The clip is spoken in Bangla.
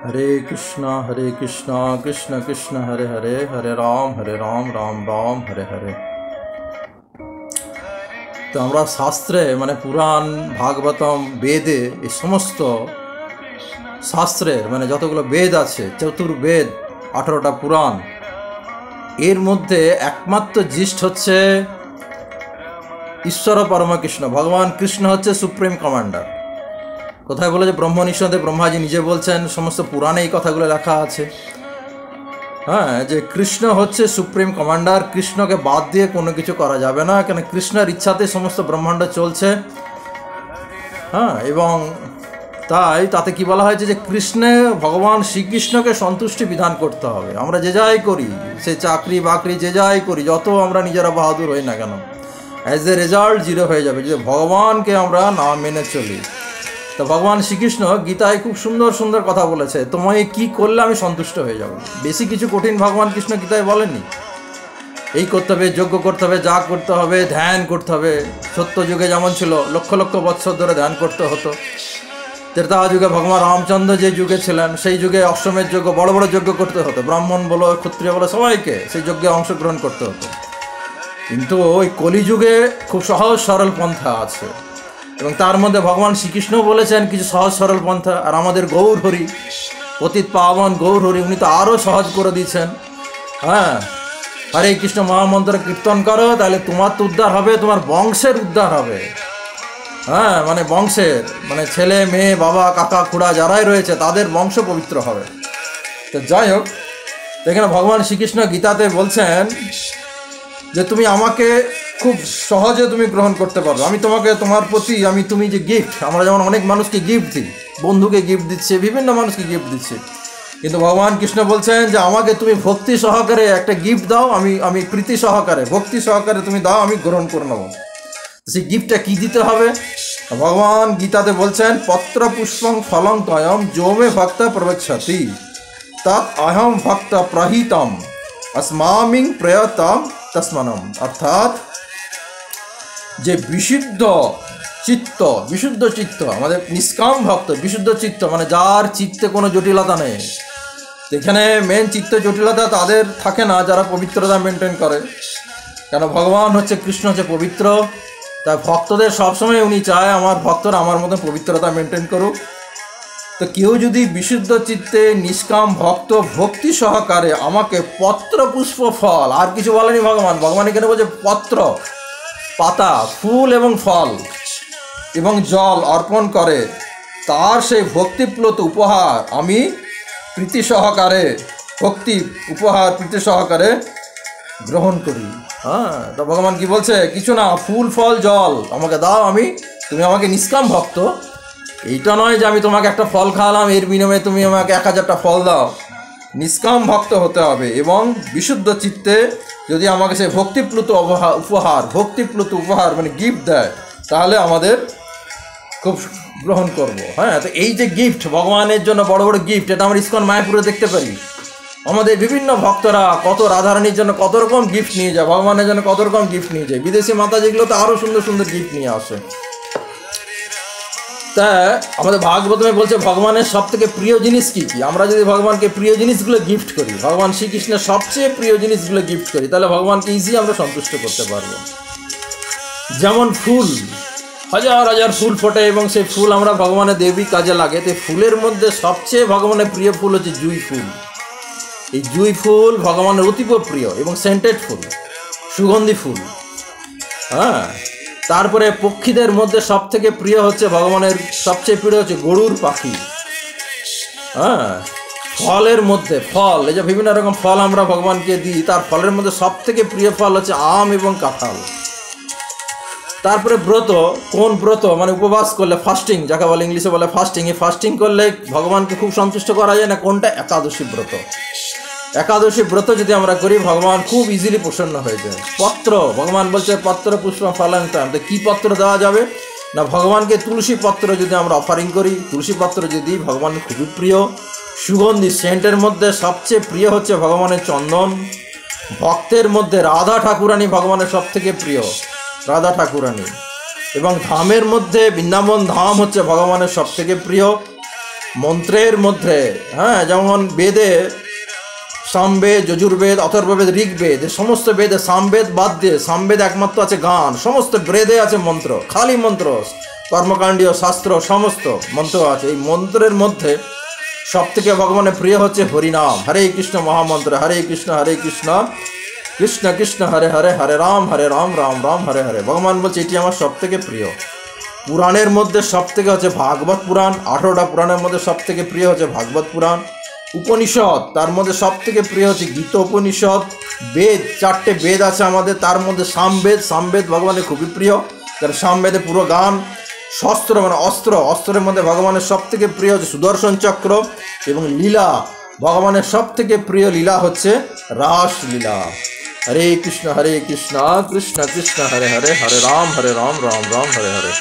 हरे कृष्णा कृष्ण कृष्ण हरे हरे हरे राम राम राम हरे हरे। तो আমরা শাস্ত্রে মানে পুরাণ ভাগবতম বেদে এই সমস্ত শাস্ত্রের মানে যতগুলো বেদ আছে চতুর্বেদ 18টা পুরাণ এর মধ্যে একমাত্র জিষ্ট হচ্ছে ঈশ্বর পরমকৃষ্ণ ভগবান কৃষ্ণ হচ্ছে সুপ্রিম কমান্ডার। কোথায় বলে যে ব্রহ্মনিষদে ব্রহ্মাজি নিজে বলছেন, সমস্ত পুরাণে এই কথাগুলো লেখা আছে। হ্যাঁ, যে কৃষ্ণ হচ্ছে সুপ্রিম কমান্ডার, কৃষ্ণকে বাদ দিয়ে কোনো কিছু করা যাবে না, কেন কৃষ্ণের ইচ্ছাতে সমস্ত ব্রহ্মাণ্ড চলছে। হ্যাঁ, এবং তাতে কি বলা হয়েছে যে কৃষ্ণে ভগবান শ্রীকৃষ্ণকে সন্তুষ্টি বিধান করতে হবে। আমরা যে যাই করি, সে চাকরি বাকরি যে যাই করি, যত আমরা নিজেরা বাহাদুর হই না কেন, অ্যাজ এ রেজাল্ট জিরো হয়ে যাবে যদি ভগবানকে আমরা না মেনে চলি। তো ভগবান শ্রীকৃষ্ণ গীতায় খুব সুন্দর সুন্দর কথা বলেছে, তোমায় কি করলে আমি সন্তুষ্ট হয়ে যাব। বেশি কিছু কঠিন ভগবান কৃষ্ণ গীতায় বলেননি। এই করতে হবে, যজ্ঞ করতে হবে, যা করতে হবে, ধ্যান করতে হবে। সত্য যুগে যেমন ছিল লক্ষ লক্ষ বৎসর ধরে ধ্যান করতে হতো। ত্রেতা যুগে ভগবান রামচন্দ্র যে যুগে ছিলেন সেই যুগে অশ্বমেধ যজ্ঞ, বড় বড় যজ্ঞ করতে হতো, ব্রাহ্মণ বলো ক্ষত্রিয় বলো সবাইকে সেই যজ্ঞে অংশগ্রহণ করতে হতো। কিন্তু ওই কলিযুগে খুব সহজ সরল পন্থা আছে, এবং তার মধ্যে ভগবান শ্রীকৃষ্ণ বলেছেন কিছু সহজ সরল পন্থা। আর আমাদের গৌর হরি, পতিত পাবন গৌর হরি, উনি তো আরও সহজ করে দিয়েছেন। হ্যাঁ, হরে কৃষ্ণ মহামন্ত্র কীর্তন করো, তাহলে তোমার তো উদ্ধার হবে, তোমার বংশের উদ্ধার হবে। হ্যাঁ, মানে বংশের মানে ছেলে মেয়ে বাবা কাকা খুড়া যারাই রয়েছে তাদের বংশ পবিত্র হবে। তো যাই হোক, এখানে ভগবান শ্রীকৃষ্ণ গীতাতে বলছেন যে তুমি আমাকে খুব সহজে তুমি গ্রহণ করতে পারো, আমি তোমাকে তোমার প্রতি তুমি যে গিফট, আমরা যেমন অনেক মানুষকে গিফট দিই, বন্ধুকে গিফট দিচ্ছে, বিভিন্ন মানুষকে গিফট দিচ্ছে, কিন্তু ভগবান কৃষ্ণ বলছেন যে আমাকে তুমি ভক্তি সহকারে একটা গিফট দাও, আমি প্রীতি সহকারে ভক্তি সহকারে তুমি দাও, আমি গ্রহণ করে নেব। সেই গিফটটা কী দিতে হবে? ভগবান গীতাতে বলছেন পত্র পুষ্পং ফলং তয়ম যোমে ভক্ত প্রবক্ষতি তৎ অহম ভক্ত প্রহিতম अस्मामिं प्रयतम तस्मनम। অর্থাৎ যে বিশুদ্ধ চিত্ত আমাদের নিষ্কাম ভক্ত, বিশুদ্ধ চিত্ত মানে যার চিত্তে কোনো জটিলতা নেই। এখানে মেন চিত্ত জটিলতা তাদের থাকে না যারা পবিত্রতা মেনটেন করে, কেন ভগবান হচ্ছে কৃষ্ণ হচ্ছে পবিত্র। তাই ভক্তদের সবসময় উনি চায় আমার ভক্তরা আমার মতন পবিত্রতা মেনটেন করুক। তো কেউ যদি বিশুদ্ধ চিত্তে নিষ্কাম ভক্ত ভক্তি সহকারে আমাকে পত্র পুষ্প ফল, আর কিছু বলেনি ভগবান এখানে বলছে পত্র, পাতা, ফুল এবং ফল এবং জল অর্পণ করে, তার সেই ভক্তিপ্লুত উপহার আমি প্রীতি সহকারে প্রীতি সহকারে গ্রহণ করি। হ্যাঁ, তো ভগবান কি বলছে? কিছু না, ফুল ফল জল আমাকে দাও, তুমি আমাকে নিষ্কাম ভক্ত। এইটা নয় যে আমি তোমাকে একটা ফল খাওয়ালাম এর বিনিময়ে তুমি আমাকে 1000টা ফল দাও। নিষ্কাম ভক্ত হতে হবে এবং বিশুদ্ধ চিত্তে যদি আমাকে সেই ভক্তিপ্লুত উপহার মানে গিফট দেয়, তাহলে আমাদের খুব গ্রহণ করব। হ্যাঁ, তো এই যে গিফট ভগবানের জন্য বড় বড় গিফট, এটা আমরা ইস্কন মায়াপুরে দেখতে পারি। আমাদের বিভিন্ন ভক্তরা কত রাধারানীর জন্য কত রকম গিফট নিয়ে যায়, ভগবানের জন্য কত রকম গিফট নিয়ে যায়। বিদেশি মাতা যেগুলো তো আরও সুন্দর সুন্দর গিফট নিয়ে আসে। তা আমাদের ভাগবতমে বলছে ভগবানের সব থেকে প্রিয় জিনিস কী কী। আমরা যদি ভগবানকে প্রিয় জিনিসগুলো গিফট করি, ভগবান শ্রীকৃষ্ণের সবচেয়ে প্রিয় জিনিসগুলো গিফট করি, তাহলে ভগবানকে ইজি আমরা সন্তুষ্ট করতে পারবো। যেমন ফুল, হাজার হাজার ফুল ফোটে এবং সেই ফুল আমরা ভগবানের দেবী কাজে লাগে। তো ফুলের মধ্যে সবচেয়ে ভগবানের প্রিয় ফুল হচ্ছে জুঁই ফুল। এই জুঁই ফুল ভগবানের অতীব প্রিয় এবং সেন্টেড ফুল, সুগন্ধি ফুল। হ্যাঁ, তারপরে পক্ষীদের মধ্যে সব থেকে প্রিয় হচ্ছে ভগবানের সবচেয়ে প্রিয় হচ্ছে গরুর পাখি। হ্যাঁ, ফলের মধ্যে ফল, এই যে বিভিন্ন রকম ফল আমরা ভগবানকে দিই, তার ফলের মধ্যে সব থেকে প্রিয় ফল হচ্ছে আম এবং কাঁঠাল। তারপরে ব্রত, কোন ব্রত মানে উপবাস করলে, ফাস্টিং যাকে বলে ইংলিশে বলে ফাস্টিং, এই ফাস্টিং করলে ভগবানকে খুব সন্তুষ্ট করা যায় না। কোনটা? একাদশী ব্রত। একাদশী ব্রত যদি আমরা করি ভগবান খুব ইজিলি প্রসন্ন হয়ে যায়। পত্র, ভগবান বলছে পত্র পুষ্প ফলান্তম। তো কী পত্র দেওয়া যাবে না, ভগবানকে তুলসী পত্র যদি আমরা অফারিং করি, তুলসী পত্র যদি ভগবানের খুবই প্রিয়, সুগন্ধি সেন্টের মধ্যে সবচেয়ে প্রিয় হচ্ছে ভগবানের চন্দন। ভক্তের মধ্যে রাধা ঠাকুরানী ভগবানের সব থেকে প্রিয়, রাধা ঠাকুরানী। এবং ধামের মধ্যে বৃন্দাবন ধাম হচ্ছে ভগবানের সব থেকে প্রিয়। মন্ত্রের মধ্যে, হ্যাঁ, যেমন বেদে সামবেদ, যজুর্বেদ, অথর্ববেদ, ঋগ্বেদ, সমস্ত বেদে সামবেদ বাদ দিয়ে, সামবেদ একমাত্র আছে গান, সমস্ত বেদে আছে মন্ত্র, খালি মন্ত্র, কর্মকাণ্ডীয় শাস্ত্র সমস্ত মন্ত্র আছে। এই মন্ত্রের মধ্যে সব থেকে ভগবানের প্রিয় হচ্ছে হরিনাম, হরে কৃষ্ণ মহামন্ত্র, হরে কৃষ্ণ কৃষ্ণ কৃষ্ণ হরে হরে, হরে রাম রাম রাম হরে হরে। ভগবান বলছে এটি আমার সব থেকে প্রিয়। পুরাণের মধ্যে সব থেকে হচ্ছে ভাগবত পুরাণ, 18টা পুরাণের মধ্যে সব থেকে প্রিয় হচ্ছে ভাগবত পুরাণ। উপনিষদ, তার মধ্যে সব থেকে প্রিয় হচ্ছে গীত উপনিষদ। বেদ, 4টে বেদ আছে আমাদের, তার মধ্যে সামবেদ ভগবানের খুবই প্রিয়, কারণ সামবেদে পুরো গান। শস্ত্র মানে অস্ত্রের মধ্যে ভগবানের সব থেকে প্রিয় হচ্ছে সুদর্শন চক্র। এবং লীলা, ভগবানের সব থেকে প্রিয় লীলা হচ্ছে রাসলীলা। হরে কৃষ্ণ কৃষ্ণ কৃষ্ণ হরে হরে, হরে রাম রাম রাম হরে হরে।